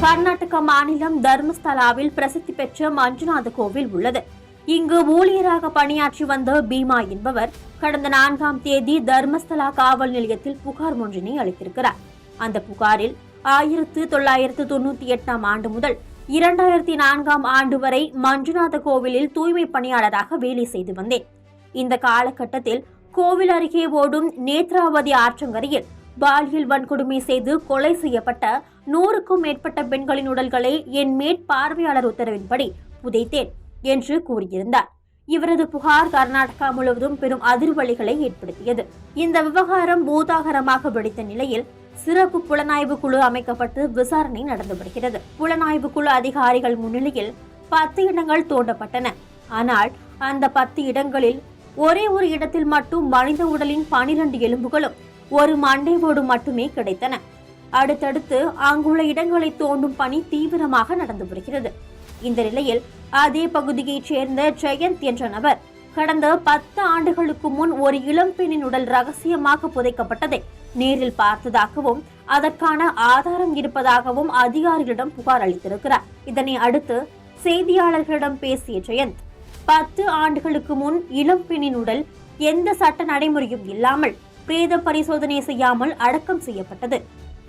கர்நாடக மாநிலம் தர்மஸ்தலாவில் பிரசித்தி பெற்ற மஞ்சுநாத கோவில் உள்ளது. இங்கு ஊழியராக பணியாற்றி வந்த பீமா என்பவர் கடந்த 4ஆம் தேதி தர்மஸ்தலா காவல் நிலையத்தில் புகார் ஒன்றினை அளித்திருக்கிறார். அந்த புகாரில் 1998ஆம் ஆண்டு முதல் 2004ஆம் ஆண்டு வரை மஞ்சுநாத கோவிலில் தூய்மை பணியாளராக வேலை செய்து வந்தேன். இந்த காலகட்டத்தில் கோவில் அருகே ஓடும் நேத்ராவதி ஆற்றங்கரையில் பாலியல் வன்கொடுமை செய்து கொலை செய்யப்பட்ட 100க்கும் மேற்பட்ட பெண்களின் உடல்களை என் மேற்பார்வையாளர் உத்தரவின்படி புதைத்தேன் என்று கூறியிருந்தார். இவரது புகார் கர்நாடகா முழுவதும் பெரும் அதிர்வலைகளை ஏற்படுத்தியது. இந்த விவகாரம் பூதாகரமாக வெடித்த நிலையில் சிறப்பு புலனாய்வு குழு அமைக்கப்பட்டு விசாரணை நடந்து வருகிறது. புலனாய்வு குழு அதிகாரிகள் முன்னிலையில் 10 இடங்கள் தோண்டப்பட்டன. ஆனால் அந்த 10 இடங்களில் ஒரே ஒரு இடத்தில் மட்டும் மனித உடலின் 12 எலும்புகளும் ஒரு மண்டை ஓடு மட்டுமே கிடைத்தன. அடுத்தடுத்து அங்குள்ள இடங்களை தோண்டும் பணி தீவிரமாக நடந்து வருகிறது. இந்த நிலையில் அதே பகுதியைச் சேர்ந்த ஜெயந்த் என்ற நபர் கடந்த 10 ஆண்டுகளுக்கு முன் ஒரு இளம்பெண்ணின் உடல் ரகசியமாக புதைக்கப்பட்டதை நேரில் பார்த்ததாகவும் அதற்கான ஆதாரம் இருப்பதாகவும் அதிகாரிகளிடம் புகார் அளித்திருக்கிறார். இதனை அடுத்து செய்தியாளர்களிடம் பேசிய ஜெயந்த், 10 ஆண்டுகளுக்கு முன் இளம்பெண்ணின் உடல் எந்த சட்ட நடைமுறையும் இல்லாமல் பிரேத பரிசோதனை செய்யாமல் அடக்கம் செய்யப்பட்டது.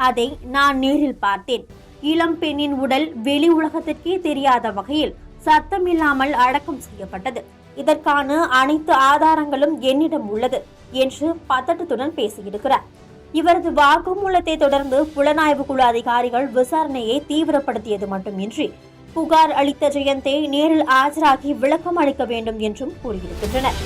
அதை நான் நேரில் பார்த்தேன். இளம் பெண்ணின் உடல் வெளி உலகத்திற்கே தெரியாத வகையில் சத்தமில்லாமல் அடக்கம் செய்யப்பட்டது. இதற்கான அனைத்து ஆதாரங்களும் என்னிடம் உள்ளது என்று பதட்டத்துடன் பேசியிருக்கிறார். இவரது வாக்குமூலத்தை தொடர்ந்து புலனாய்வு குழு அதிகாரிகள் விசாரணையை தீவிரப்படுத்தியது மட்டுமின்றி புகார் அளித்த ஜெயந்தை நேரில் ஆஜராகி விளக்கம் அளிக்க வேண்டும் என்றும் கூறியிருக்கின்றனர்.